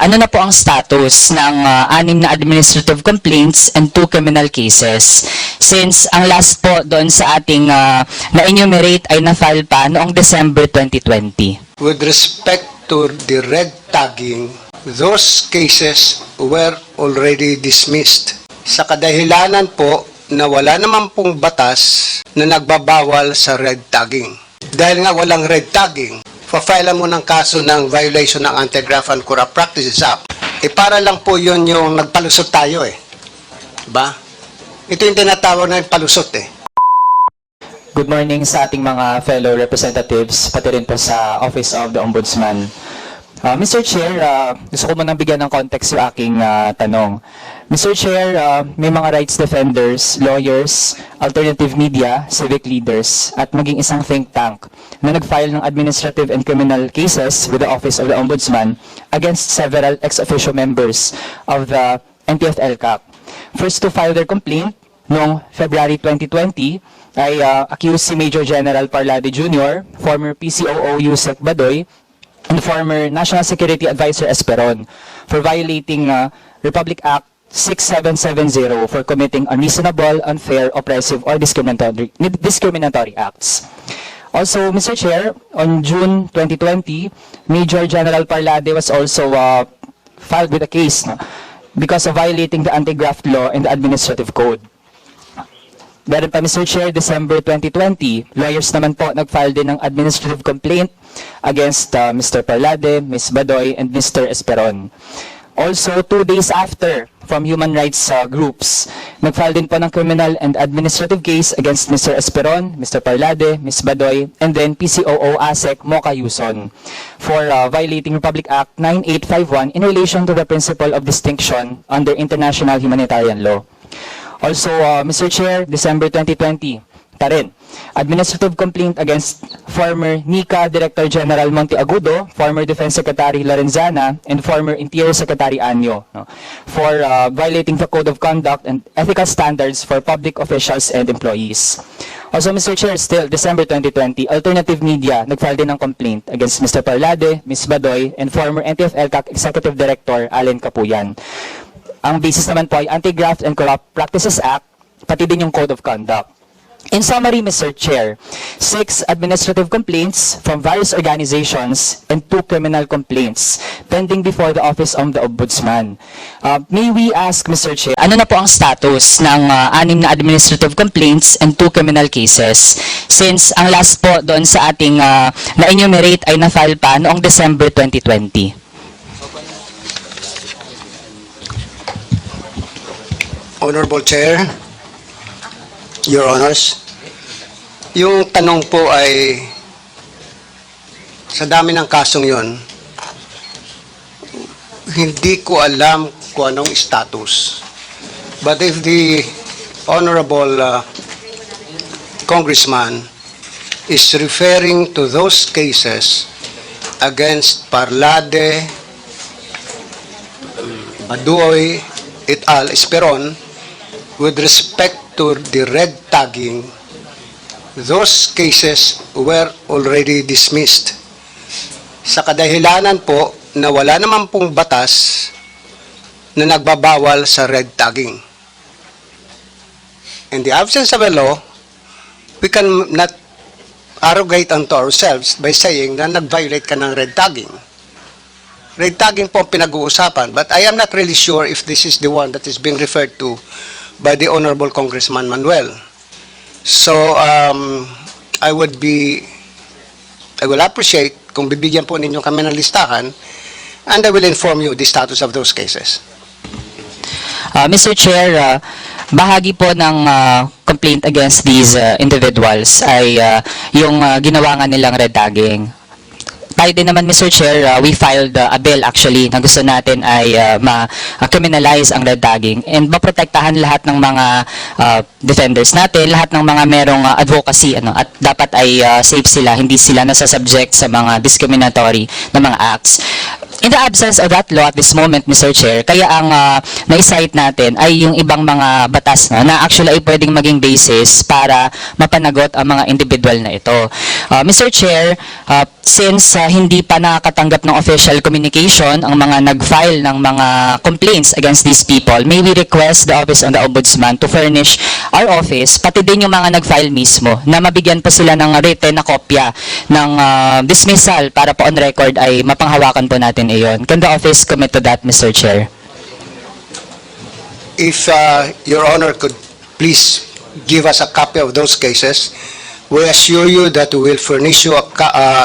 ano na po ang status ng 6 na administrative complaints and 2 criminal cases? Since ang last po doon sa ating na-enumerate ay na-file pa noong December 2020. With respect to the red tagging, those cases were already dismissed. Sa kadahilanan po na wala naman pong batas na nagbabawal sa red tagging. Dahil nga walang red tagging, pa-file mo ng kaso ng violation ng Anti-Graft and Corrupt Practices Act. Para lang po yun yung nagpalusot tayo Diba? Ito yung tinatawag na palusot Good morning sa ating mga fellow representatives, pati rin po sa Office of the Ombudsman. Mr. Chair, gusto ko munang bigyan ng context yung aking tanong. Mr. Chair, may mga rights defenders, lawyers, alternative media, civic leaders, at maging isang think tank na nag-file ng administrative and criminal cases with the Office of the Ombudsman against several ex-officio members of the NTF-ELCAC. First to file their complaint noong February 2020 ay accused si Major General Parlade Jr., former PCOO Yusek Badoy, and former National Security Advisor Esperon for violating Republic Act 6770 for committing unreasonable, unfair, oppressive, or discriminatory acts. Also, Mr. Chair, on June 2020, Major General Parlade was also filed with a case because of violating the anti-graft law and the administrative code. Meron pa, Mr. Chair, December 2020, lawyers naman po nag-file din ng administrative complaint against Mr. Parlade, Ms. Badoy, and Mr. Esperon. Also, 2 days after, from human rights groups, nag-file din po ng criminal and administrative case against Mr. Esperon, Mr. Parlade, Ms. Badoy, and then PCOO ASEC Mocha Yuson for violating Republic Act 9851 in relation to the principle of distinction under international humanitarian law. Also, Mr. Chair, December 2020, rin, administrative complaint against former NICA Director General Monteagudo, former Defense Secretary Lorenzana, and former Interior Secretary Anyo for violating the Code of Conduct and Ethical Standards for public officials and employees. Also, Mr. Chair, still December 2020, alternative media nag-file din ng complaint against Mr. Parlade, Ms. Badoy, and former NTF-ELCAC Executive Director Allen Capuyan. Ang basis naman po ay Anti-Graft and Corrupt Practices Act, pati din yung Code of Conduct. In summary, Mr. Chair, 6 administrative complaints from various organizations and 2 criminal complaints pending before the Office of the Ombudsman. May we ask, Mr. Chair, Ano na po ang status ng 6 na administrative complaints and 2 criminal cases? Since ang last po doon sa ating na-enumerate ay na-file pa noong December 2020. Honorable Chair, Your Honors, yung tanong po ay sa dami ng kasong yon, hindi ko alam kung anong status. But if the Honorable Congressman is referring to those cases against Parlade, Badoy, et al., Esperon, with respect to the red tagging, those cases were already dismissed. Sa kadahilanan po na wala naman pong batas na nagbabawal sa red tagging. In the absence of a law, we cannot arrogate unto ourselves by saying na nag-violate ka ng red tagging. Red tagging po ang pinag-uusapan, but I am not really sure if this is the one that is being referred to by the Honorable Congressman Manuel. So, I will appreciate kung bibigyan po ninyo kami ng listahan, and I will inform you the status of those cases. Mr. Chair, bahagi po ng complaint against these individuals ay yung ginawa nga nilang red tagging. Tayo din naman, Mr. Chair, we filed a bill actually na gusto natin ay ma-criminalize ang red tagging and maprotektahan lahat ng mga defenders natin, lahat ng mga merong advocacy at dapat ay safe sila, hindi sila nasasubject sa mga discriminatory na mga acts. In the absence of that law at this moment, Mr. Chair, kaya ang na-cite natin ay yung ibang mga batas na actually ay pwedeng maging basis para mapanagot ang mga individual na ito. Mr. Chair, since hindi pa nakakatanggap ng official communication ang mga nag-file ng mga complaints against these people, may we request the Office of the Ombudsman to furnish our office, pati din yung mga nag-file mismo, na mabigyan po sila ng written na kopya ng dismissal para po on record ay mapanghawakan po natin iyon. Can the office commit to that, Mr. Chair? If Your Honor could please give us a copy of those cases, we assure you that we will furnish you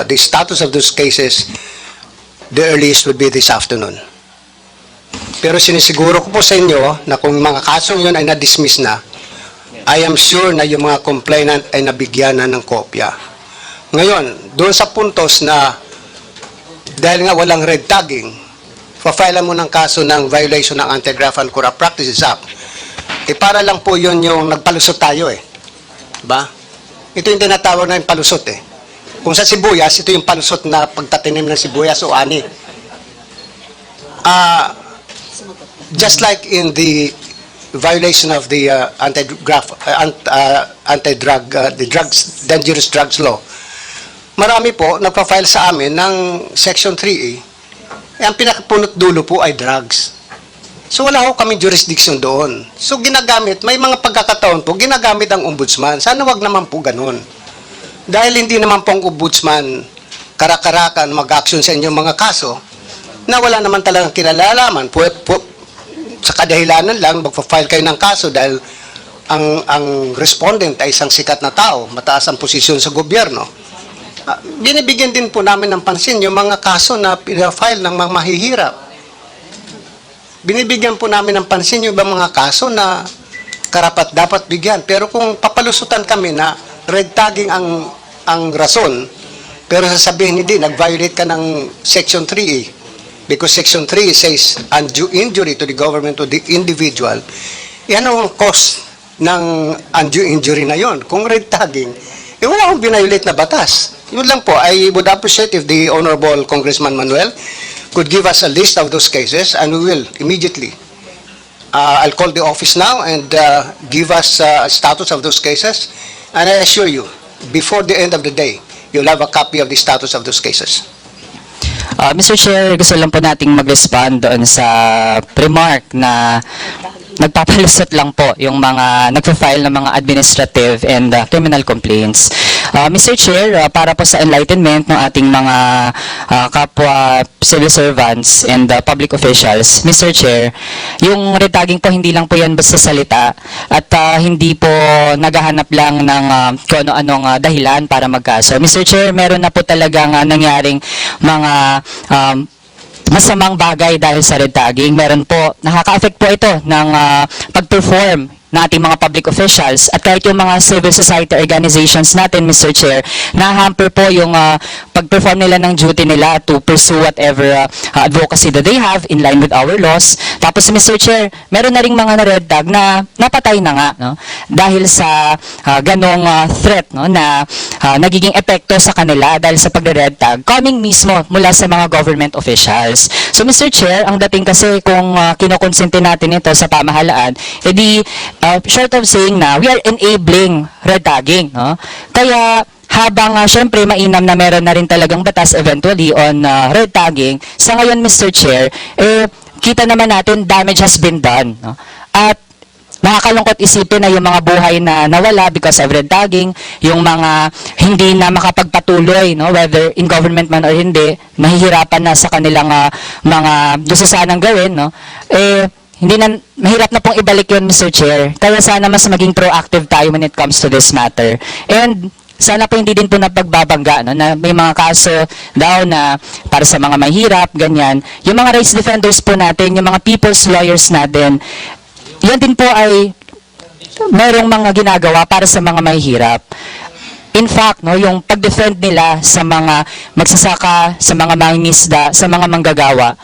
the status of those cases. The earliest would be this afternoon. Pero sinisiguro ko po sa inyo na kung mga kasong yun ay na-dismiss na, I am sure na yung mga complainant ay nabigyan na ng kopya. Ngayon, doon sa puntos na dahil nga walang red tagging, pa-file mo ng kaso ng violation ng Anti-Graft and Corrupt Practices Act. Para lang po yun yung nagpalusot tayo Diba? Ito yung tinatawag na yung palusot Kung sa sibuyas, ito yung palusot na pagtatanim ng sibuyas o ani. Just like in the violation of the dangerous drugs law, marami po nagpa-file sa amin ng Section 3A. Ang pinakapunot dulo po ay drugs. So wala ho kami jurisdiction doon. So ginagamit, may mga pagkakataon po, ginagamit ang ombudsman. Sana wag naman po ganun. Dahil hindi naman po ang ombudsman karakarakan mag-action sa inyong mga kaso na wala naman talagang kinalalaman. Sa kadahilanan lang, magpa-file kayo ng kaso dahil ang respondent ay isang sikat na tao, mataas ang posisyon sa gobyerno. Binibigyan din po namin ng pansin yung mga kaso na pinafile ng mga mahihirap. Binibigyan po namin ng pansin yung mga kaso na karapat dapat bigyan. Pero kung papalusutan kami na red tagging ang rason, pero sasabihin hindi, nag-violate ka ng Section 3A, because Section 3 says undue injury to the government or the individual, yan ang cause ng undue injury na yon. Kung red tagging, wala akong binayolate na batas. Yun lang po, I would appreciate if the Honorable Congressman Manuel could give us a list of those cases, and we will immediately. I'll call the office now and give us a status of those cases, and I assure you, before the end of the day, you'll have a copy of the status of those cases. Mr. Chair, gusto lang po nating mag-respond doon sa remark na nagpapalusot lang po yung mga nagpa-file ng mga administrative and criminal complaints. Mr. Chair, para po sa enlightenment ng ating mga kapwa civil servants and public officials, Mr. Chair, yung retagging po hindi lang po yan basta salita at hindi po naghahanap lang ng kung ano-anong dahilan para magkaso. Mr. Chair, meron na po talagang nangyaring mga masamang bagay dahil sa red tagging. Meron po, nakaka-affect po ito ng pag-perform ng ating mga public officials at kahit yung mga civil society organizations natin, Mr. Chair, na-hamper po yung pag-perform nila ng duty nila to pursue whatever advocacy that they have in line with our laws. Tapos, Mr. Chair, meron na rin mga na-red tag na napatay na nga, no? Dahil sa ganong threat, no, na nagiging epekto sa kanila dahil sa pag-red tag, coming mismo mula sa mga government officials. So, Mr. Chair, ang dating kasi kung kinukonsente natin ito sa pamahalaan, edi short of saying na we are enabling red tagging, no? Kaya habang syempre mainam na meron na rin talagang batas eventually on red tagging, sa ngayon, Mr. Chair, kita naman natin damage has been done, no? At nakakalungkot isipin na yung mga buhay na nawala because of red tagging, yung mga hindi na makapagpatuloy, no, whether in government man or hindi, nahihirapan na sa kanilang mga gusto sanang gawin, no, hindi na, mahirap na pong ibalik yun, Mr. Chair. Kaya sana mas maging proactive tayo when it comes to this matter. And sana po hindi din po napagbabangga, no, na may mga kaso daw na para sa mga mahirap, ganyan. Yung mga rights defenders po natin, yung mga people's lawyers natin, yan din po ay merong mga ginagawa para sa mga mahihirap. In fact, no, yung pag-defend nila sa mga magsasaka, sa mga mangingisda, sa mga manggagawa,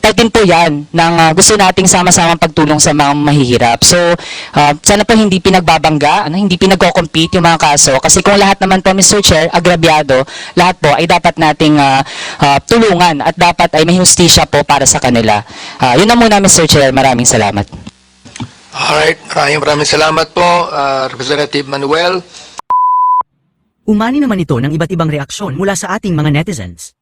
din po yan ng gusto nating sama-samang pagtulong sa mga mahihirap. So, sana po hindi pinagbabangga, hindi pinagko-compete yung mga kaso. Kasi kung lahat naman po, Mr. Chair, agrabyado, lahat po ay dapat nating tulungan at dapat ay may hustisya po para sa kanila. Yun na muna, Mr. Chair. Maraming salamat. Alright, maraming salamat po, Representative Manuel. Umani naman ito ng iba't ibang reaksyon mula sa ating mga netizens.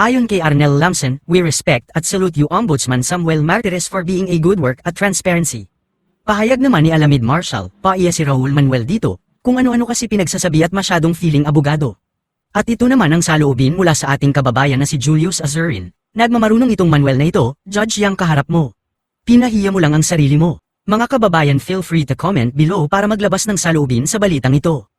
Ayon kay Arnel Lamson, we respect at salute you Ombudsman Samuel Martires for being a good work at transparency. Pahayag naman ni Alamid Marshall, paiya si Raul Manuel dito, kung ano-ano kasi pinagsasabi at masyadong feeling abogado. At ito naman ang saloobin mula sa ating kababayan na si Julius Azurin. Nagmamarunong itong Manuel na ito, judge yang kaharap mo. Pinahiya mo lang ang sarili mo. Mga kababayan, feel free to comment below para maglabas ng saloobin sa balitang ito.